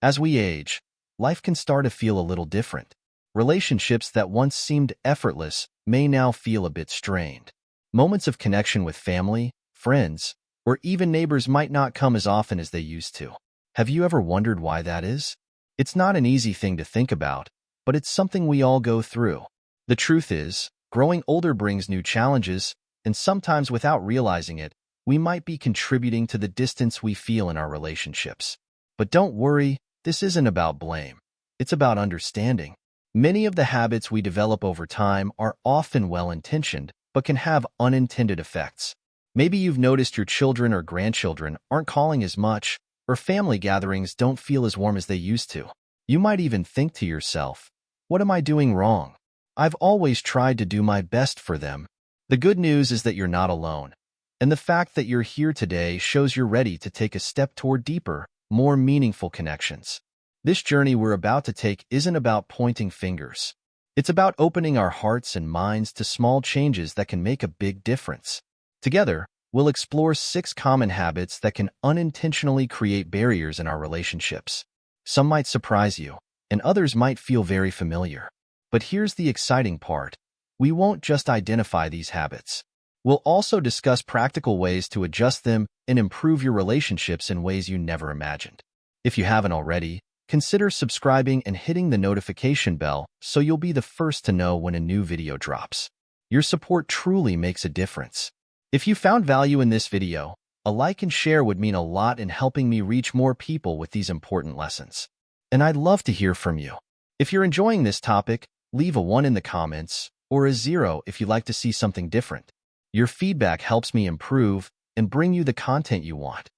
As we age, life can start to feel a little different. Relationships that once seemed effortless may now feel a bit strained. Moments of connection with family, friends, or even neighbors might not come as often as they used to. Have you ever wondered why that is? It's not an easy thing to think about, but it's something we all go through. The truth is, growing older brings new challenges, and sometimes without realizing it, we might be contributing to the distance we feel in our relationships. But don't worry, this isn't about blame. It's about understanding. Many of the habits we develop over time are often well-intentioned, but can have unintended effects. Maybe you've noticed your children or grandchildren aren't calling as much, or family gatherings don't feel as warm as they used to. You might even think to yourself, what am I doing wrong? I've always tried to do my best for them. The good news is that you're not alone. And the fact that you're here today shows you're ready to take a step toward deeper, more meaningful connections. This journey we're about to take isn't about pointing fingers. It's about opening our hearts and minds to small changes that can make a big difference. Together, we'll explore 6 common habits that can unintentionally create barriers in our relationships. Some might surprise you, and others might feel very familiar. But here's the exciting part. We won't just identify these habits. We'll also discuss practical ways to adjust them and improve your relationships in ways you never imagined. If you haven't already, consider subscribing and hitting the notification bell so you'll be the first to know when a new video drops. Your support truly makes a difference. If you found value in this video, a like and share would mean a lot in helping me reach more people with these important lessons. And I'd love to hear from you. If you're enjoying this topic, leave a 1 in the comments or a 0 if you'd like to see something different. Your feedback helps me improve and bring you the content you want.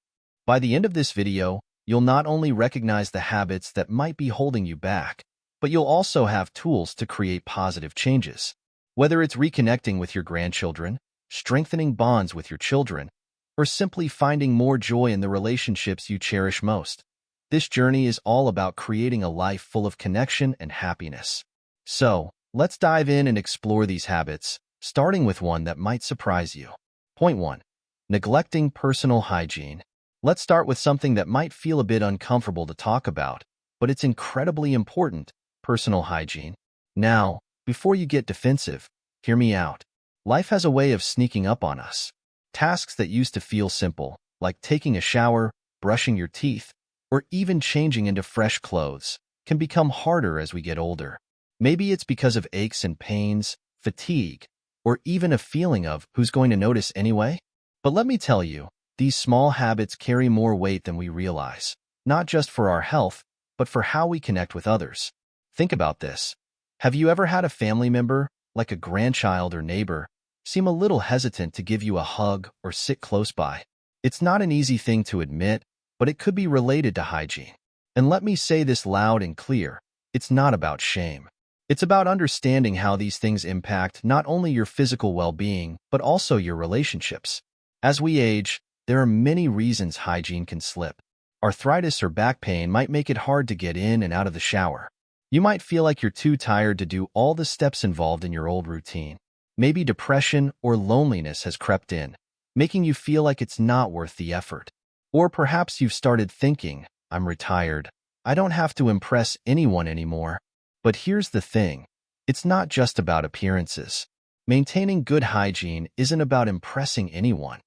By the end of this video, you'll not only recognize the habits that might be holding you back, but you'll also have tools to create positive changes. Whether it's reconnecting with your grandchildren, strengthening bonds with your children, or simply finding more joy in the relationships you cherish most, this journey is all about creating a life full of connection and happiness. So, let's dive in and explore these habits, starting with one that might surprise you. Point 1. Neglecting personal hygiene. Let's start with something that might feel a bit uncomfortable to talk about, but it's incredibly important: personal hygiene. Now, before you get defensive, hear me out. Life has a way of sneaking up on us. Tasks that used to feel simple, like taking a shower, brushing your teeth, or even changing into fresh clothes, can become harder as we get older. Maybe it's because of aches and pains, fatigue, or even a feeling of who's going to notice anyway? But let me tell you, these small habits carry more weight than we realize, not just for our health, but for how we connect with others. Think about this. Have you ever had a family member, like a grandchild or neighbor, seem a little hesitant to give you a hug or sit close by? It's not an easy thing to admit, but it could be related to hygiene. And let me say this loud and clear, it's not about shame. It's about understanding how these things impact not only your physical well-being, but also your relationships. As we age, there are many reasons hygiene can slip. Arthritis or back pain might make it hard to get in and out of the shower. You might feel like you're too tired to do all the steps involved in your old routine. Maybe depression or loneliness has crept in, making you feel like it's not worth the effort. Or perhaps you've started thinking, I'm retired. I don't have to impress anyone anymore. But here's the thing. It's not just about appearances. Maintaining good hygiene isn't about impressing anyone.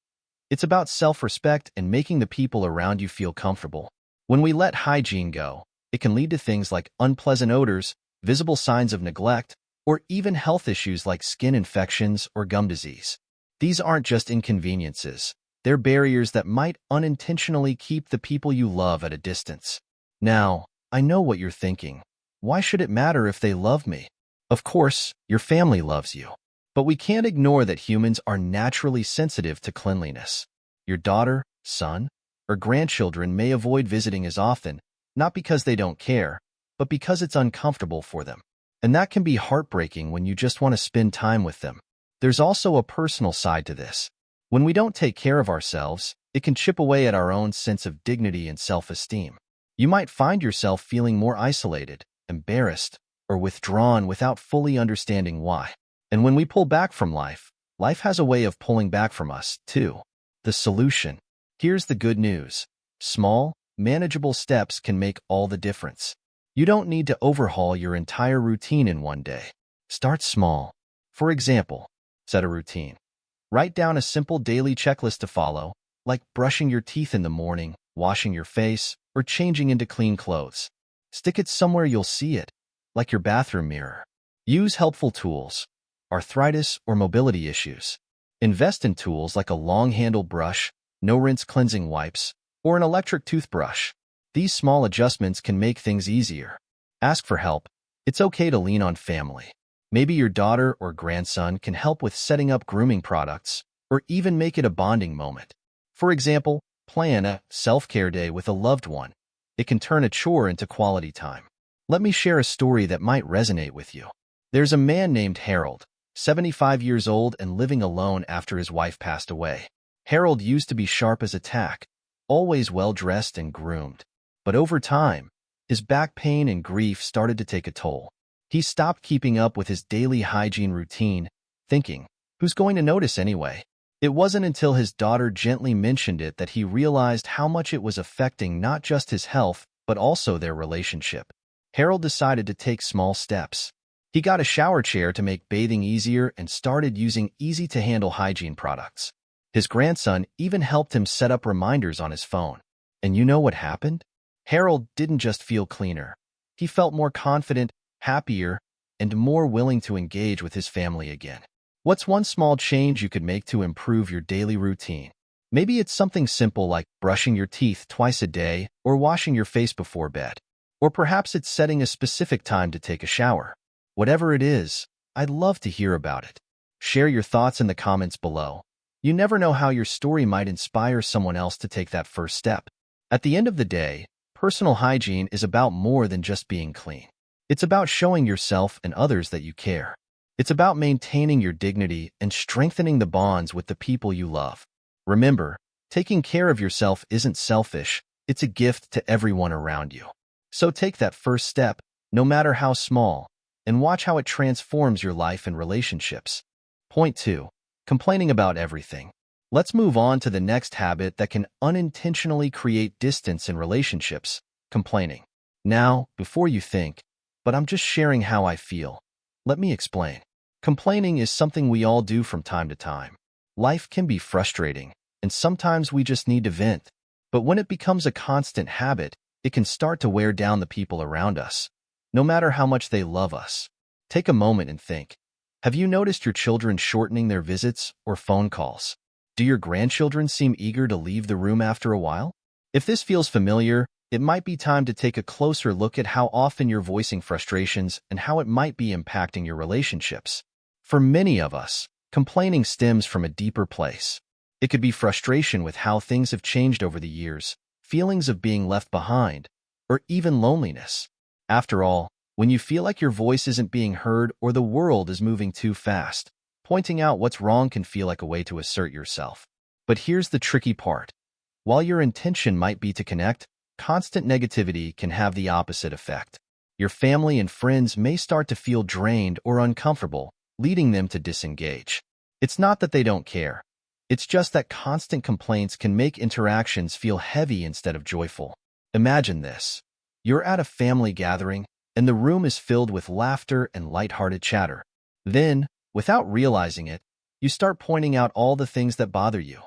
It's about self-respect and making the people around you feel comfortable. When we let hygiene go, it can lead to things like unpleasant odors, visible signs of neglect, or even health issues like skin infections or gum disease. These aren't just inconveniences. They're barriers that might unintentionally keep the people you love at a distance. Now, I know what you're thinking. Why should it matter if they love me? Of course, your family loves you. But we can't ignore that humans are naturally sensitive to cleanliness. Your daughter, son, or grandchildren may avoid visiting as often, not because they don't care, but because it's uncomfortable for them. And that can be heartbreaking when you just want to spend time with them. There's also a personal side to this. When we don't take care of ourselves, it can chip away at our own sense of dignity and self-esteem. You might find yourself feeling more isolated, embarrassed, or withdrawn without fully understanding why. And when we pull back from life, life has a way of pulling back from us, too. The solution. Here's the good news. Small, manageable steps can make all the difference. You don't need to overhaul your entire routine in one day. Start small. For example, set a routine. Write down a simple daily checklist to follow, like brushing your teeth in the morning, washing your face, or changing into clean clothes. Stick it somewhere you'll see it, like your bathroom mirror. Use helpful tools, arthritis or mobility issues. Invest in tools like a long-handled brush, no-rinse cleansing wipes, or an electric toothbrush. These small adjustments can make things easier. Ask for help. It's okay to lean on family. Maybe your daughter or grandson can help with setting up grooming products, or even make it a bonding moment. For example, plan a self-care day with a loved one. It can turn a chore into quality time. Let me share a story that might resonate with you. There's a man named Harold, 75 years old and living alone after his wife passed away. Harold used to be sharp as a tack, always well-dressed and groomed. But over time, his back pain and grief started to take a toll. He stopped keeping up with his daily hygiene routine, thinking, "Who's going to notice anyway?" It wasn't until his daughter gently mentioned it that he realized how much it was affecting not just his health, but also their relationship. Harold decided to take small steps. He got a shower chair to make bathing easier and started using easy-to-handle hygiene products. His grandson even helped him set up reminders on his phone. And you know what happened? Harold didn't just feel cleaner. He felt more confident, happier, and more willing to engage with his family again. What's one small change you could make to improve your daily routine? Maybe it's something simple like brushing your teeth twice a day or washing your face before bed. Or perhaps it's setting a specific time to take a shower. Whatever it is, I'd love to hear about it. Share your thoughts in the comments below. You never know how your story might inspire someone else to take that first step. At the end of the day, personal hygiene is about more than just being clean. It's about showing yourself and others that you care. It's about maintaining your dignity and strengthening the bonds with the people you love. Remember, taking care of yourself isn't selfish, it's a gift to everyone around you. So take that first step, no matter how small, and watch how it transforms your life and relationships. Point 2. Complaining about everything. Let's move on to the next habit that can unintentionally create distance in relationships: complaining. Now, before you think, "But I'm just sharing how I feel," let me explain. Complaining is something we all do from time to time. Life can be frustrating, and sometimes we just need to vent. But when it becomes a constant habit, it can start to wear down the people around us, no matter how much they love us. Take a moment and think. Have you noticed your children shortening their visits or phone calls? Do your grandchildren seem eager to leave the room after a while? If this feels familiar, it might be time to take a closer look at how often you're voicing frustrations and how it might be impacting your relationships. For many of us, complaining stems from a deeper place. It could be frustration with how things have changed over the years, feelings of being left behind, or even loneliness. After all, when you feel like your voice isn't being heard or the world is moving too fast, pointing out what's wrong can feel like a way to assert yourself. But here's the tricky part. While your intention might be to connect, constant negativity can have the opposite effect. Your family and friends may start to feel drained or uncomfortable, leading them to disengage. It's not that they don't care. It's just that constant complaints can make interactions feel heavy instead of joyful. Imagine this. You're at a family gathering, and the room is filled with laughter and lighthearted chatter. Then, without realizing it, you start pointing out all the things that bother you: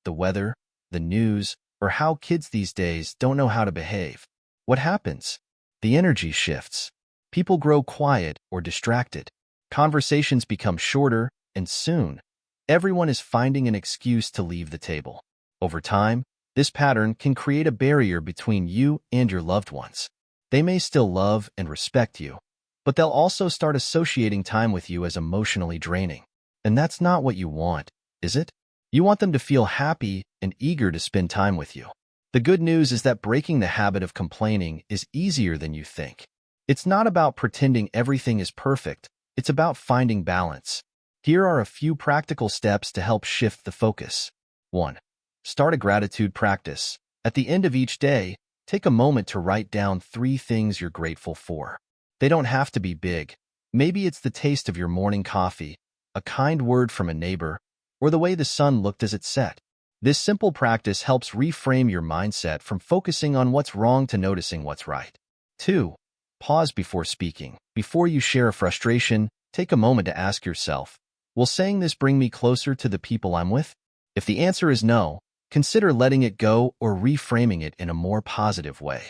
the weather, the news, or how kids these days don't know how to behave. What happens? The energy shifts. People grow quiet or distracted. Conversations become shorter, and soon, everyone is finding an excuse to leave the table. Over time, this pattern can create a barrier between you and your loved ones. They may still love and respect you, but they'll also start associating time with you as emotionally draining. And that's not what you want, is it? You want them to feel happy and eager to spend time with you. The good news is that breaking the habit of complaining is easier than you think. It's not about pretending everything is perfect, it's about finding balance. Here are a few practical steps to help shift the focus. 1. Start a gratitude practice. At the end of each day, take a moment to write down 3 things you're grateful for. They don't have to be big. Maybe it's the taste of your morning coffee, a kind word from a neighbor, or the way the sun looked as it set. This simple practice helps reframe your mindset from focusing on what's wrong to noticing what's right. 2. Pause before speaking. Before you share a frustration, take a moment to ask yourself, will saying this bring me closer to the people I'm with? If the answer is no, consider letting it go or reframing it in a more positive way.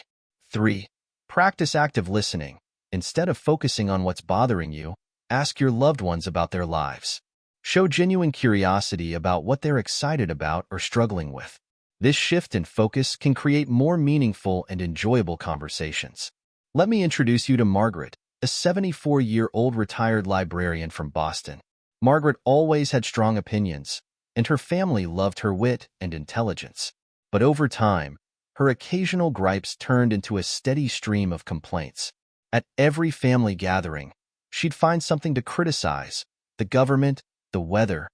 3. Practice active listening. Instead of focusing on what's bothering you, ask your loved ones about their lives. Show genuine curiosity about what they're excited about or struggling with. This shift in focus can create more meaningful and enjoyable conversations. Let me introduce you to Margaret, a 74-year-old retired librarian from Boston. Margaret always had strong opinions, and her family loved her wit and intelligence. But over time, her occasional gripes turned into a steady stream of complaints. At every family gathering, she'd find something to criticize: the government, the weather,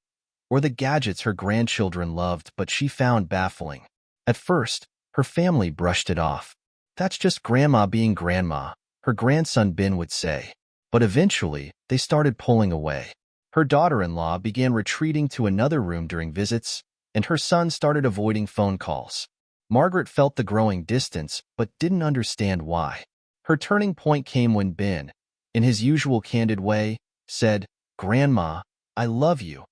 or the gadgets her grandchildren loved but she found baffling. At first, her family brushed it off. "That's just Grandma being Grandma," her grandson Ben would say. But eventually, they started pulling away. Her daughter-in-law began retreating to another room during visits, and her son started avoiding phone calls. Margaret felt the growing distance but didn't understand why. Her turning point came when Ben, in his usual candid way, said, "Grandma, I love you,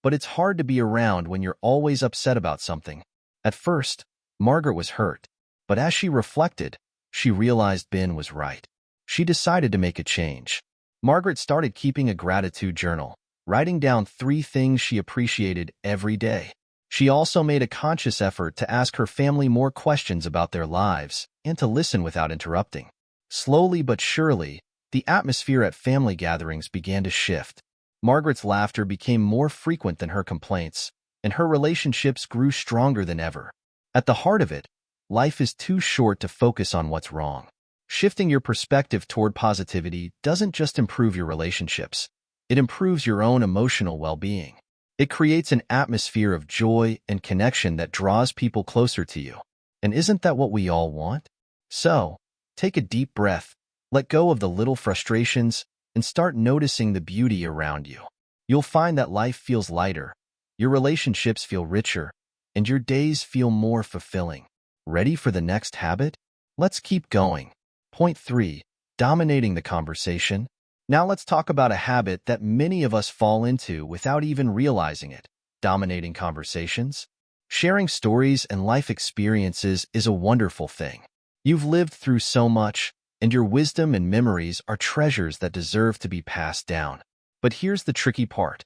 but it's hard to be around when you're always upset about something." At first, Margaret was hurt, but as she reflected, she realized Ben was right. She decided to make a change. Margaret started keeping a gratitude journal, writing down 3 things she appreciated every day. She also made a conscious effort to ask her family more questions about their lives and to listen without interrupting. Slowly but surely, the atmosphere at family gatherings began to shift. Margaret's laughter became more frequent than her complaints, and her relationships grew stronger than ever. At the heart of it, life is too short to focus on what's wrong. Shifting your perspective toward positivity doesn't just improve your relationships, it improves your own emotional well-being. It creates an atmosphere of joy and connection that draws people closer to you. And isn't that what we all want? So, take a deep breath, let go of the little frustrations, and start noticing the beauty around you. You'll find that life feels lighter, your relationships feel richer, and your days feel more fulfilling. Ready for the next habit? Let's keep going. Point 3. Dominating the conversation. Now let's talk about a habit that many of us fall into without even realizing it: dominating conversations. Sharing stories and life experiences is a wonderful thing. You've lived through so much, and your wisdom and memories are treasures that deserve to be passed down. But here's the tricky part.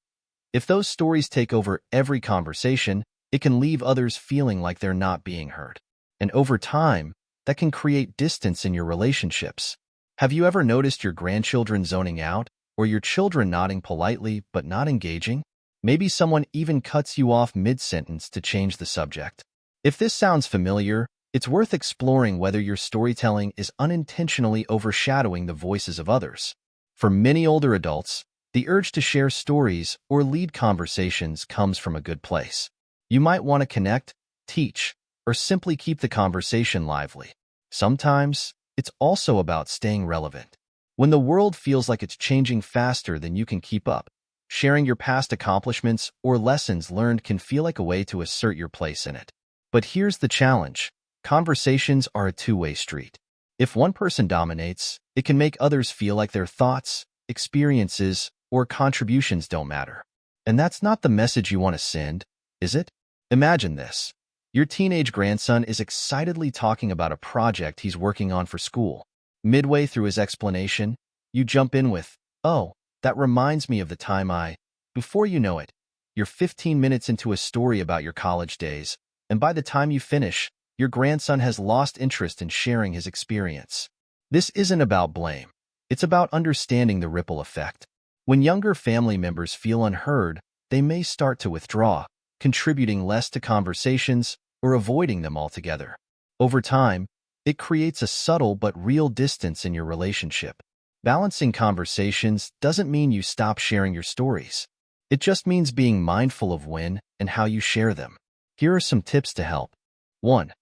If those stories take over every conversation, it can leave others feeling like they're not being heard. And over time, that can create distance in your relationships. Have you ever noticed your grandchildren zoning out, or your children nodding politely but not engaging? Maybe someone even cuts you off mid-sentence to change the subject. If this sounds familiar, it's worth exploring whether your storytelling is unintentionally overshadowing the voices of others. For many older adults, the urge to share stories or lead conversations comes from a good place. You might want to connect, teach, or simply keep the conversation lively. Sometimes, it's also about staying relevant. When the world feels like it's changing faster than you can keep up, sharing your past accomplishments or lessons learned can feel like a way to assert your place in it. But here's the challenge. Conversations are a two-way street. If one person dominates, it can make others feel like their thoughts, experiences, or contributions don't matter. And that's not the message you want to send, is it? Imagine this. Your teenage grandson is excitedly talking about a project he's working on for school. Midway through his explanation, you jump in with, "Oh, that reminds me of the time I..." Before you know it, you're 15 minutes into a story about your college days, and by the time you finish, your grandson has lost interest in sharing his experience. This isn't about blame. It's about understanding the ripple effect. When younger family members feel unheard, they may start to withdraw, contributing less to conversations or avoiding them altogether. Over time, it creates a subtle but real distance in your relationship. Balancing conversations doesn't mean you stop sharing your stories. It just means being mindful of when and how you share them. Here are some tips to help. 1.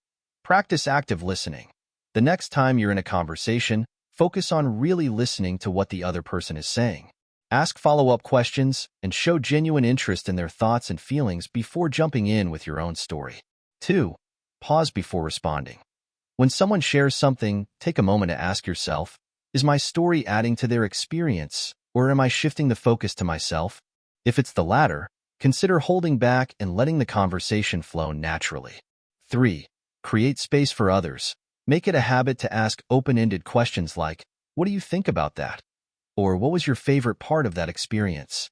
Practice active listening. The next time you're in a conversation, focus on really listening to what the other person is saying. Ask follow-up questions and show genuine interest in their thoughts and feelings before jumping in with your own story. 2. Pause before responding. When someone shares something, take a moment to ask yourself, is my story adding to their experience, or am I shifting the focus to myself? If it's the latter, consider holding back and letting the conversation flow naturally. 3. Create space for others. Make it a habit to ask open-ended questions like, what do you think about that? Or what was your favorite part of that experience?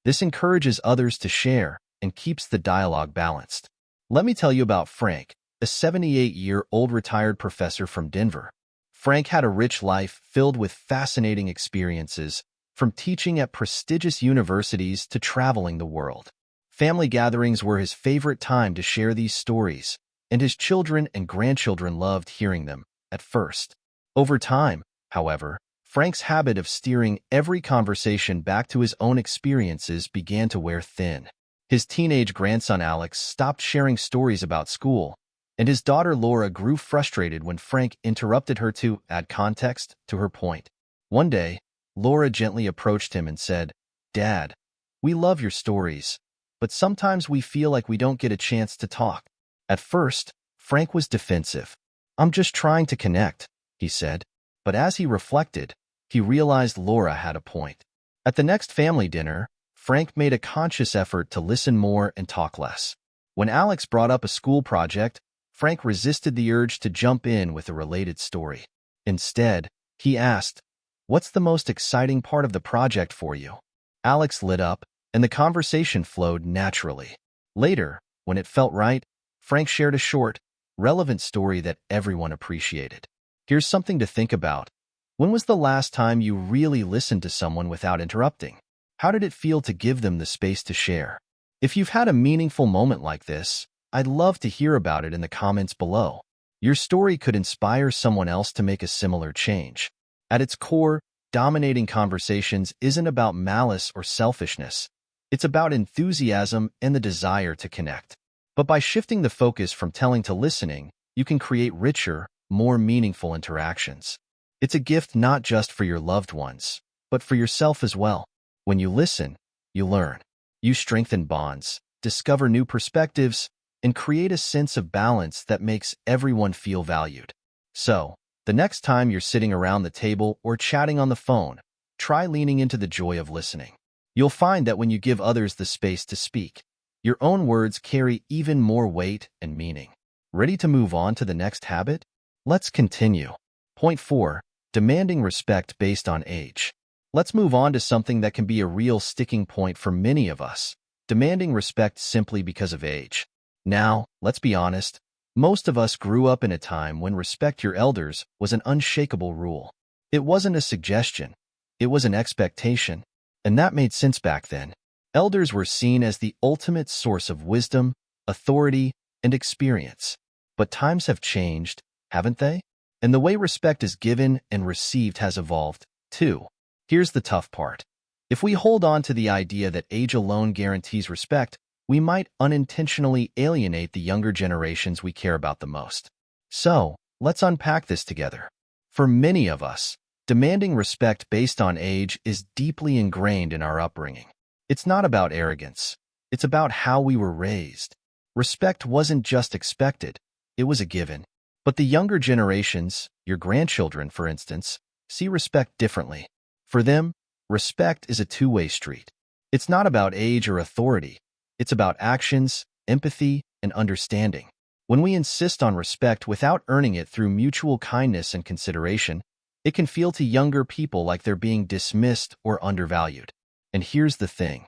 This encourages others to share and keeps the dialogue balanced. Let me tell you about Frank, a 78-year-old retired professor from Denver. Frank had a rich life filled with fascinating experiences, from teaching at prestigious universities to traveling the world. Family gatherings were his favorite time to share these stories, and his children and grandchildren loved hearing them at first. Over time, however, Frank's habit of steering every conversation back to his own experiences began to wear thin. His teenage grandson Alex stopped sharing stories about school, and his daughter Laura grew frustrated when Frank interrupted her to add context to her point. One day, Laura gently approached him and said, "Dad, we love your stories, but sometimes we feel like we don't get a chance to talk." At first, Frank was defensive. "I'm just trying to connect," he said. But as he reflected, he realized Laura had a point. At the next family dinner, Frank made a conscious effort to listen more and talk less. When Alex brought up a school project, Frank resisted the urge to jump in with a related story. Instead, he asked, "What's the most exciting part of the project for you?" Alex lit up, and the conversation flowed naturally. Later, when it felt right, Frank shared a short, relevant story that everyone appreciated. Here's something to think about. When was the last time you really listened to someone without interrupting? How did it feel to give them the space to share? If you've had a meaningful moment like this, I'd love to hear about it in the comments below. Your story could inspire someone else to make a similar change. At its core, dominating conversations isn't about malice or selfishness. It's about enthusiasm and the desire to connect. But by shifting the focus from telling to listening, you can create richer, more meaningful interactions. It's a gift not just for your loved ones, but for yourself as well. When you listen, you learn. You strengthen bonds, discover new perspectives, and create a sense of balance that makes everyone feel valued. So, the next time you're sitting around the table or chatting on the phone, try leaning into the joy of listening. You'll find that when you give others the space to speak, your own words carry even more weight and meaning. Ready to move on to the next habit? Let's continue. Point 4. Demanding respect based on age. Let's move on to something that can be a real sticking point for many of us, demanding respect simply because of age. Now, let's be honest, most of us grew up in a time when respect your elders was an unshakable rule. It wasn't a suggestion, it was an expectation, and that made sense back then. Elders were seen as the ultimate source of wisdom, authority, and experience. But times have changed, haven't they? And the way respect is given and received has evolved, too. Here's the tough part. If we hold on to the idea that age alone guarantees respect, we might unintentionally alienate the younger generations we care about the most. So, let's unpack this together. For many of us, demanding respect based on age is deeply ingrained in our upbringing. It's not about arrogance. It's about how we were raised. Respect wasn't just expected, it was a given. But the younger generations, your grandchildren, for instance, see respect differently. For them, respect is a two-way street. It's not about age or authority. It's about actions, empathy, and understanding. When we insist on respect without earning it through mutual kindness and consideration, it can feel to younger people like they're being dismissed or undervalued. And here's the thing.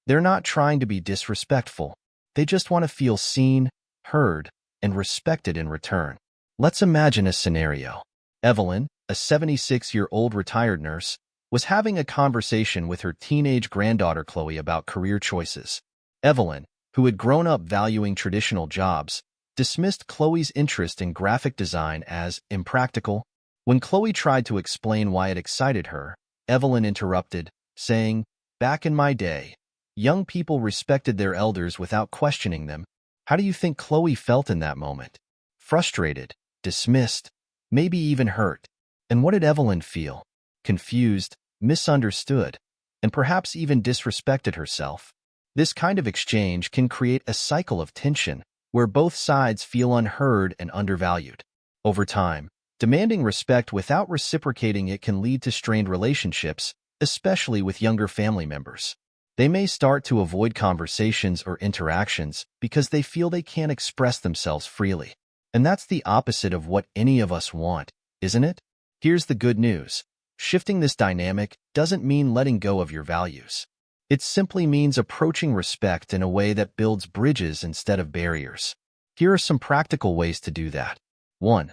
They're not trying to be disrespectful. They just want to feel seen, heard, and respected in return. Let's imagine a scenario. Evelyn, a 76-year-old retired nurse, was having a conversation with her teenage granddaughter Chloe about career choices. Evelyn, who had grown up valuing traditional jobs, dismissed Chloe's interest in graphic design as impractical. When Chloe tried to explain why it excited her, Evelyn interrupted, saying, "Back in my day, young people respected their elders without questioning them." How do you think Chloe felt in that moment? Frustrated, dismissed, maybe even hurt. And what did Evelyn feel? Confused, misunderstood. and perhaps even disrespected herself. This kind of exchange can create a cycle of tension where both sides feel unheard and undervalued. Over time, demanding respect without reciprocating it can lead to strained relationships, especially with younger family members. They may start to avoid conversations or interactions because they feel they can't express themselves freely. And that's the opposite of what any of us want, isn't it? Here's the good news. Shifting this dynamic doesn't mean letting go of your values. It simply means approaching respect in a way that builds bridges instead of barriers. Here are some practical ways to do that. 1.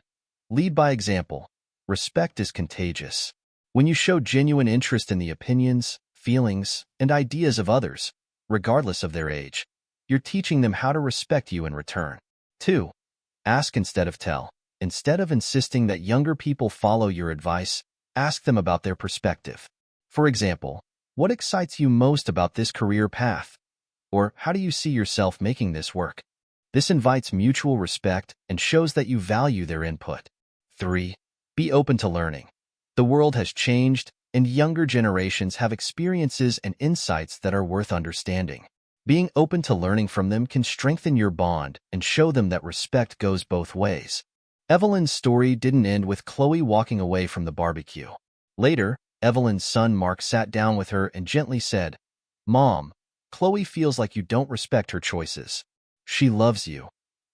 Lead by example. Respect is contagious. When you show genuine interest in the opinions, feelings, and ideas of others, regardless of their age, you're teaching them how to respect you in return. 2. Ask instead of tell. Instead of insisting that younger people follow your advice, ask them about their perspective. For example, what excites you most about this career path? Or how do you see yourself making this work? This invites mutual respect and shows that you value their input. 3. Be open to learning. The world has changed, and younger generations have experiences and insights that are worth understanding. Being open to learning from them can strengthen your bond and show them that respect goes both ways. Evelyn's story didn't end with Chloe walking away from the barbecue. Later, Evelyn's son Mark sat down with her and gently said, "Mom, Chloe feels like you don't respect her choices. She loves you,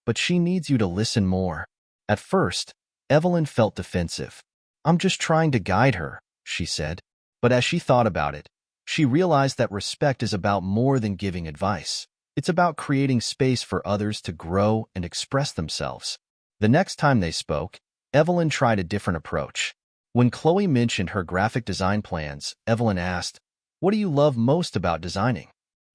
but she needs you to listen more." At first, Evelyn felt defensive. "I'm just trying to guide her," she said. But as she thought about it, she realized that respect is about more than giving advice. It's about creating space for others to grow and express themselves. The next time they spoke, Evelyn tried a different approach. When Chloe mentioned her graphic design plans, Evelyn asked, "What do you love most about designing?"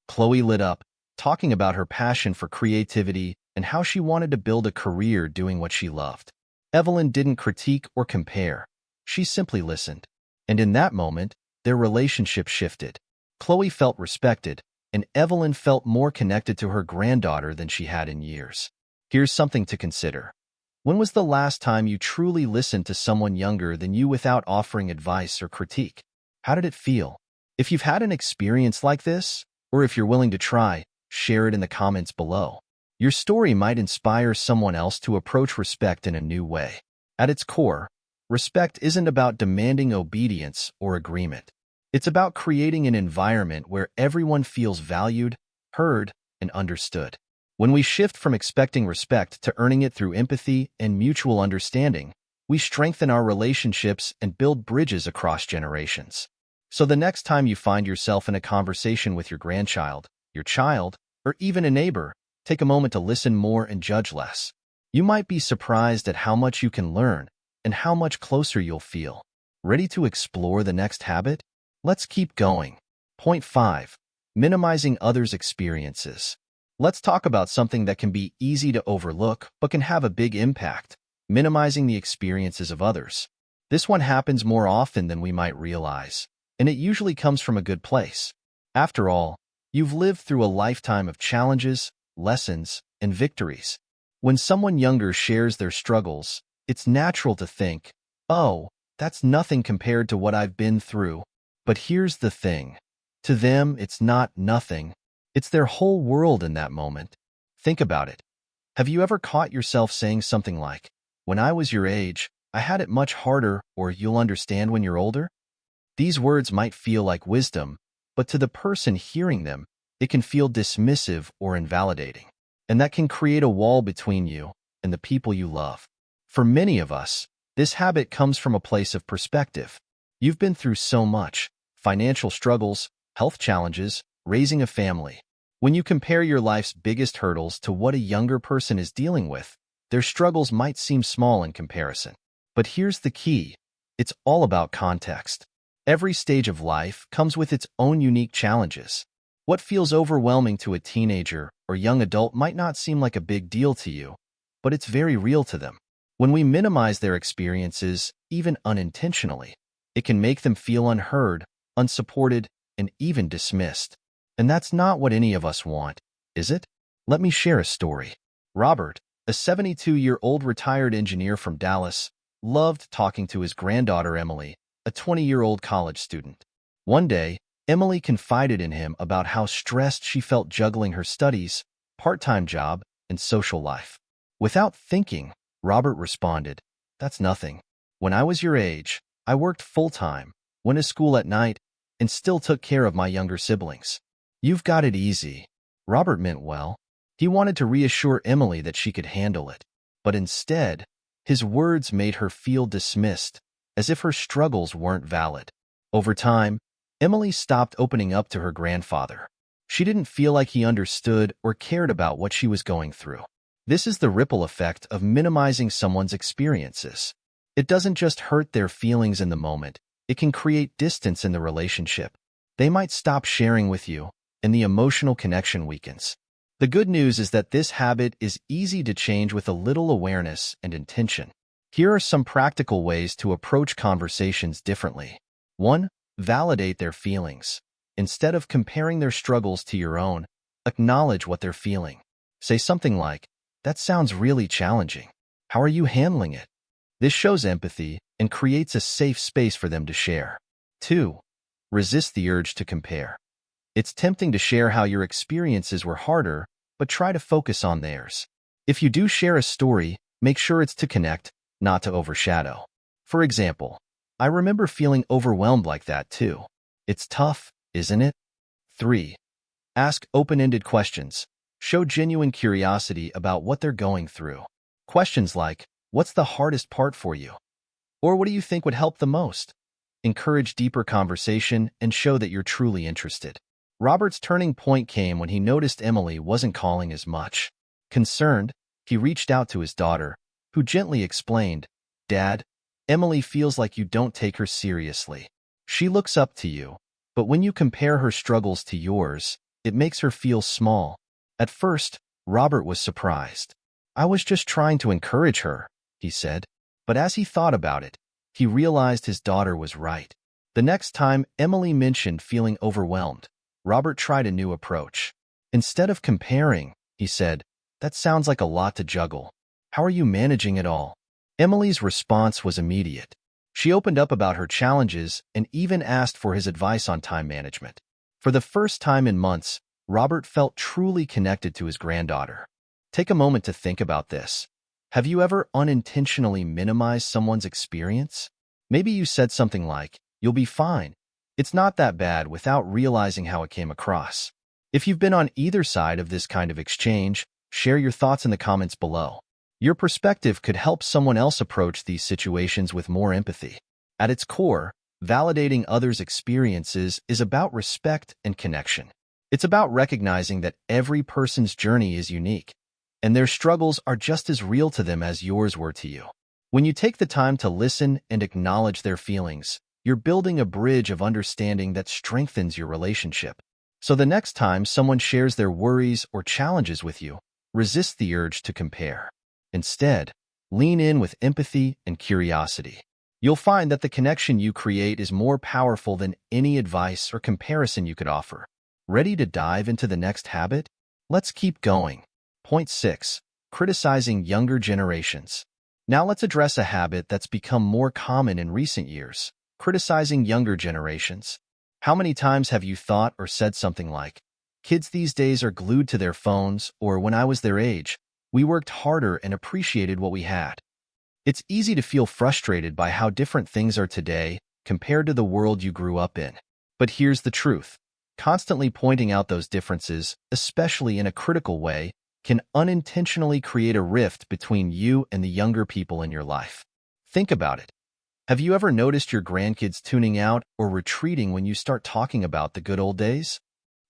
Chloe lit up, talking about her passion for creativity and how she wanted to build a career doing what she loved. Evelyn didn't critique or compare. She simply listened. And in that moment, their relationship shifted. Chloe felt respected, and Evelyn felt more connected to her granddaughter than she had in years. Here's something to consider. When was the last time you truly listened to someone younger than you without offering advice or critique? How did it feel? If you've had an experience like this, or if you're willing to try, share it in the comments below. Your story might inspire someone else to approach respect in a new way. At its core, respect isn't about demanding obedience or agreement. It's about creating an environment where everyone feels valued, heard, and understood. When we shift from expecting respect to earning it through empathy and mutual understanding, we strengthen our relationships and build bridges across generations. So the next time you find yourself in a conversation with your grandchild, your child, or even a neighbor, take a moment to listen more and judge less. You might be surprised at how much you can learn and how much closer you'll feel. Ready to explore the next habit? Let's keep going. Point 5. Minimizing others' experiences. Let's talk about something that can be easy to overlook but can have a big impact: minimizing the experiences of others. This one happens more often than we might realize, and it usually comes from a good place. After all, you've lived through a lifetime of challenges, lessons, and victories. When someone younger shares their struggles, it's natural to think, "Oh, that's nothing compared to what I've been through." But here's the thing. To them, it's not nothing. It's their whole world in that moment. Think about it. Have you ever caught yourself saying something like, "When I was your age, I had it much harder," or "You'll understand when you're older"? These words might feel like wisdom, but to the person hearing them, it can feel dismissive or invalidating. And that can create a wall between you and the people you love. For many of us, this habit comes from a place of perspective. You've been through so much: financial struggles, health challenges, raising a family. When you compare your life's biggest hurdles to what a younger person is dealing with, their struggles might seem small in comparison. But here's the key. It's all about context. Every stage of life comes with its own unique challenges. What feels overwhelming to a teenager or young adult might not seem like a big deal to you, but it's very real to them. When we minimize their experiences, even unintentionally, it can make them feel unheard, unsupported, and even dismissed. And that's not what any of us want, is it? Let me share a story. Robert, a 72-year-old retired engineer from Dallas, loved talking to his granddaughter Emily, a 20-year-old college student. One day, Emily confided in him about how stressed she felt juggling her studies, part-time job, and social life. Without thinking, Robert responded, "That's nothing. When I was your age, I worked full-time, went to school at night, and still took care of my younger siblings. You've got it easy." Robert meant well. He wanted to reassure Emily that she could handle it. But instead, his words made her feel dismissed, as if her struggles weren't valid. Over time, Emily stopped opening up to her grandfather. She didn't feel like he understood or cared about what she was going through. This is the ripple effect of minimizing someone's experiences. It doesn't just hurt their feelings in the moment, it can create distance in the relationship. They might stop sharing with you, and the emotional connection weakens. The good news is that this habit is easy to change with a little awareness and intention. Here are some practical ways to approach conversations differently. 1. Validate their feelings. Instead of comparing their struggles to your own, acknowledge what they're feeling. Say something like, "That sounds really challenging. How are you handling it?" This shows empathy and creates a safe space for them to share. 2. Resist the urge to compare. It's tempting to share how your experiences were harder, but try to focus on theirs. If you do share a story, make sure it's to connect, not to overshadow. For example, "I remember feeling overwhelmed like that too. It's tough, isn't it?" 3. Ask open-ended questions. Show genuine curiosity about what they're going through. Questions like, "What's the hardest part for you?" Or "What do you think would help the most?" Encourage deeper conversation and show that you're truly interested. Robert's turning point came when he noticed Emily wasn't calling as much. Concerned, he reached out to his daughter, who gently explained, "Dad, Emily feels like you don't take her seriously. She looks up to you, but when you compare her struggles to yours, it makes her feel small." At first, Robert was surprised. "I was just trying to encourage her," he said. But as he thought about it, he realized his daughter was right. The next time Emily mentioned feeling overwhelmed, Robert tried a new approach. Instead of comparing, he said, "That sounds like a lot to juggle. How are you managing it all?" Emily's response was immediate. She opened up about her challenges and even asked for his advice on time management. For the first time in months, Robert felt truly connected to his granddaughter. Take a moment to think about this. Have you ever unintentionally minimized someone's experience? Maybe you said something like, "You'll be fine. It's not that bad," without realizing how it came across. If you've been on either side of this kind of exchange, share your thoughts in the comments below. Your perspective could help someone else approach these situations with more empathy. At its core, validating others' experiences is about respect and connection. It's about recognizing that every person's journey is unique, and their struggles are just as real to them as yours were to you. When you take the time to listen and acknowledge their feelings, you're building a bridge of understanding that strengthens your relationship. So the next time someone shares their worries or challenges with you, resist the urge to compare. Instead, lean in with empathy and curiosity. You'll find that the connection you create is more powerful than any advice or comparison you could offer. Ready to dive into the next habit? Let's keep going. Point 6. Criticizing younger generations. Now let's address a habit that's become more common in recent years: criticizing younger generations. How many times have you thought or said something like, "Kids these days are glued to their phones," or "When I was their age, we worked harder and appreciated what we had"? It's easy to feel frustrated by how different things are today compared to the world you grew up in. But here's the truth. Constantly pointing out those differences, especially in a critical way, can unintentionally create a rift between you and the younger people in your life. Think about it. Have you ever noticed your grandkids tuning out or retreating when you start talking about the good old days?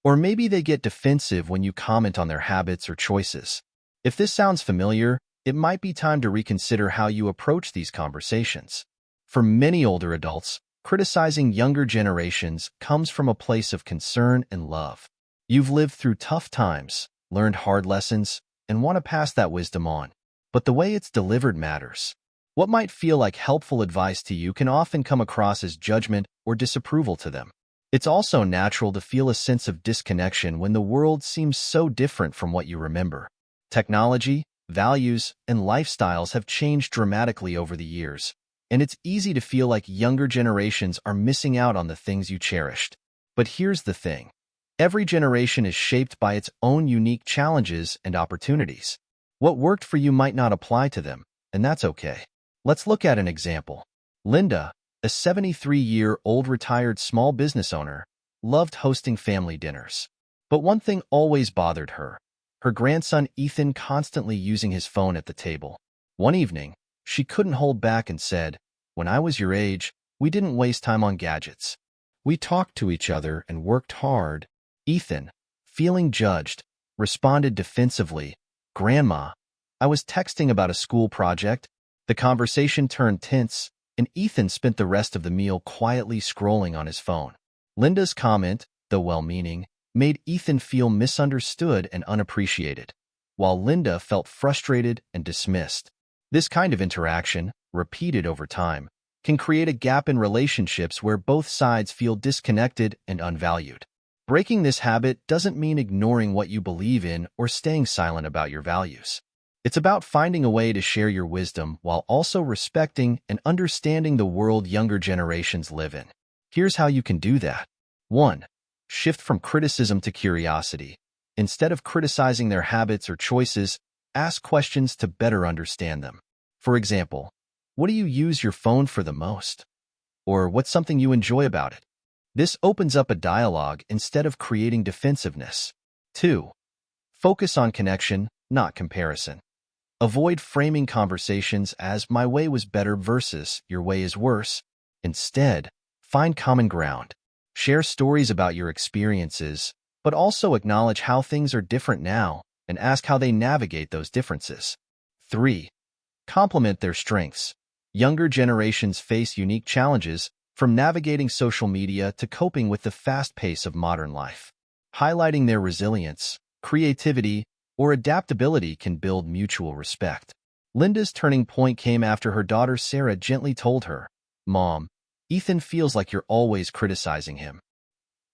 Or maybe they get defensive when you comment on their habits or choices. If this sounds familiar, it might be time to reconsider how you approach these conversations. For many older adults, criticizing younger generations comes from a place of concern and love. You've lived through tough times, learned hard lessons, and want to pass that wisdom on. But the way it's delivered matters. What might feel like helpful advice to you can often come across as judgment or disapproval to them. It's also natural to feel a sense of disconnection when the world seems so different from what you remember. Technology, values, and lifestyles have changed dramatically over the years, and it's easy to feel like younger generations are missing out on the things you cherished. But here's the thing. Every generation is shaped by its own unique challenges and opportunities. What worked for you might not apply to them, and that's okay. Let's look at an example. Linda, a 73-year-old retired small business owner, loved hosting family dinners. But one thing always bothered her: her grandson Ethan constantly using his phone at the table. One evening, she couldn't hold back and said, "When I was your age, we didn't waste time on gadgets. We talked to each other and worked hard." Ethan, feeling judged, responded defensively, "Grandma, I was texting about a school project." The conversation turned tense, and Ethan spent the rest of the meal quietly scrolling on his phone. Linda's comment, though well-meaning, made Ethan feel misunderstood and unappreciated, while Linda felt frustrated and dismissed. This kind of interaction, repeated over time, can create a gap in relationships where both sides feel disconnected and unvalued. Breaking this habit doesn't mean ignoring what you believe in or staying silent about your values. It's about finding a way to share your wisdom while also respecting and understanding the world younger generations live in. Here's how you can do that. 1. Shift from criticism to curiosity. Instead of criticizing their habits or choices, ask questions to better understand them. For example, what do you use your phone for the most? Or what's something you enjoy about it? This opens up a dialogue instead of creating defensiveness. 2. Focus on connection, not comparison. Avoid framing conversations as "my way was better" versus "your way is worse." Instead, find common ground. Share stories about your experiences, but also acknowledge how things are different now and ask how they navigate those differences. 3. Complement their strengths. Younger generations face unique challenges, from navigating social media to coping with the fast pace of modern life. Highlighting their resilience, creativity, or adaptability can build mutual respect. Linda's turning point came after her daughter Sarah gently told her, "Mom, Ethan feels like you're always criticizing him.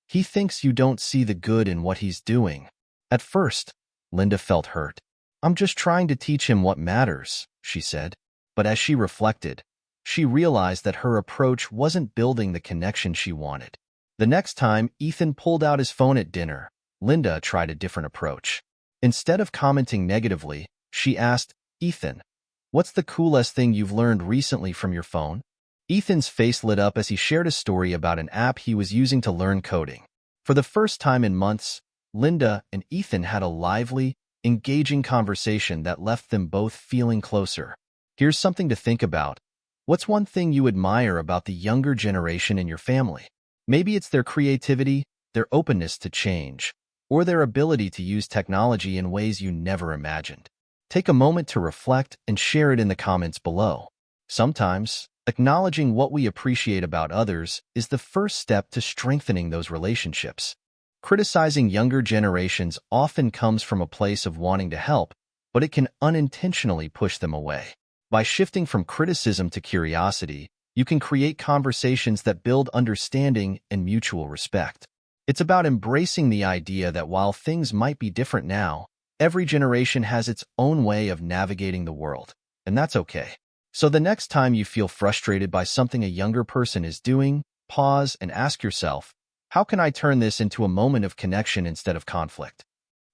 He thinks you don't see the good in what he's doing." At first, Linda felt hurt. "I'm just trying to teach him what matters," she said. But as she reflected, she realized that her approach wasn't building the connection she wanted. The next time Ethan pulled out his phone at dinner, Linda tried a different approach. Instead of commenting negatively, she asked, "Ethan, what's the coolest thing you've learned recently from your phone?" Ethan's face lit up as he shared a story about an app he was using to learn coding. For the first time in months, Linda and Ethan had a lively, engaging conversation that left them both feeling closer. Here's something to think about. What's one thing you admire about the younger generation in your family? Maybe it's their creativity, their openness to change, or their ability to use technology in ways you never imagined. Take a moment to reflect and share it in the comments below. Sometimes, acknowledging what we appreciate about others is the first step to strengthening those relationships. Criticizing younger generations often comes from a place of wanting to help, but it can unintentionally push them away. By shifting from criticism to curiosity, you can create conversations that build understanding and mutual respect. It's about embracing the idea that while things might be different now, every generation has its own way of navigating the world, and that's okay. So the next time you feel frustrated by something a younger person is doing, pause and ask yourself, how can I turn this into a moment of connection instead of conflict?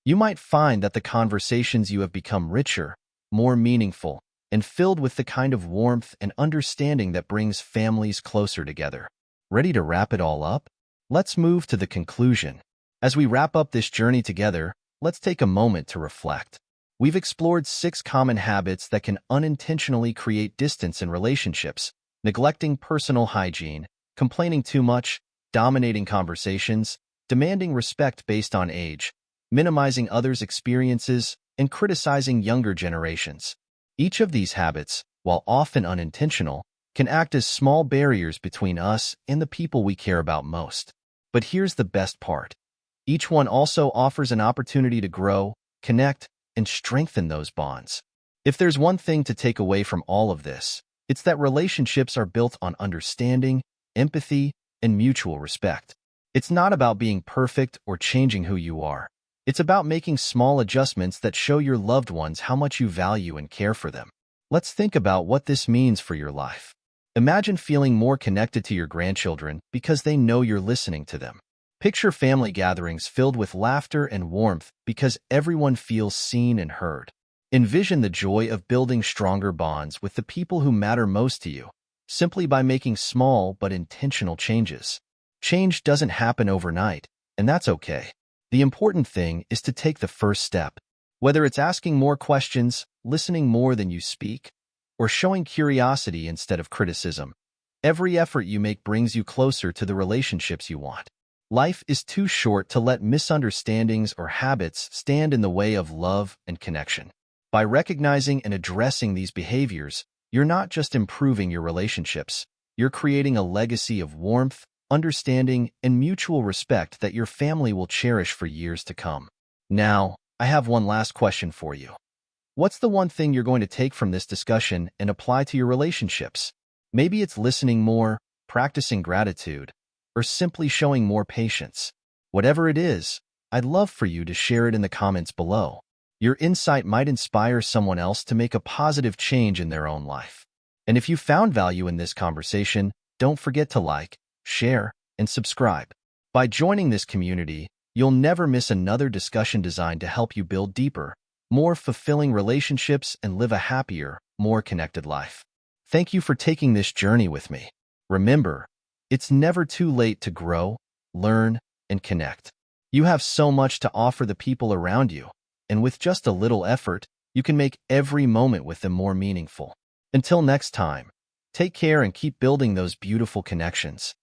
You might find that the conversations you have become richer, more meaningful, and filled with the kind of warmth and understanding that brings families closer together. Ready to wrap it all up? Let's move to the conclusion. As we wrap up this journey together, let's take a moment to reflect. We've explored 6 common habits that can unintentionally create distance in relationships: neglecting personal hygiene, complaining too much, dominating conversations, demanding respect based on age, minimizing others' experiences, and criticizing younger generations. Each of these habits, while often unintentional, can act as small barriers between us and the people we care about most. But here's the best part. Each one also offers an opportunity to grow, connect, and strengthen those bonds. If there's one thing to take away from all of this, it's that relationships are built on understanding, empathy, and mutual respect. It's not about being perfect or changing who you are. It's about making small adjustments that show your loved ones how much you value and care for them. Let's think about what this means for your life. Imagine feeling more connected to your grandchildren because they know you're listening to them. Picture family gatherings filled with laughter and warmth because everyone feels seen and heard. Envision the joy of building stronger bonds with the people who matter most to you, simply by making small but intentional changes. Change doesn't happen overnight, and that's okay. The important thing is to take the first step. Whether it's asking more questions, listening more than you speak, or showing curiosity instead of criticism, every effort you make brings you closer to the relationships you want. Life is too short to let misunderstandings or habits stand in the way of love and connection. By recognizing and addressing these behaviors, you're not just improving your relationships, you're creating a legacy of warmth, understanding, and mutual respect that your family will cherish for years to come. Now, I have one last question for you. What's the one thing you're going to take from this discussion and apply to your relationships? Maybe it's listening more, practicing gratitude, or simply showing more patience. Whatever it is, I'd love for you to share it in the comments below. Your insight might inspire someone else to make a positive change in their own life. And if you found value in this conversation, don't forget to like, share, and subscribe. By joining this community, you'll never miss another discussion designed to help you build deeper, more fulfilling relationships and live a happier, more connected life. Thank you for taking this journey with me. Remember, it's never too late to grow, learn, and connect. You have so much to offer the people around you, and with just a little effort, you can make every moment with them more meaningful. Until next time, take care and keep building those beautiful connections.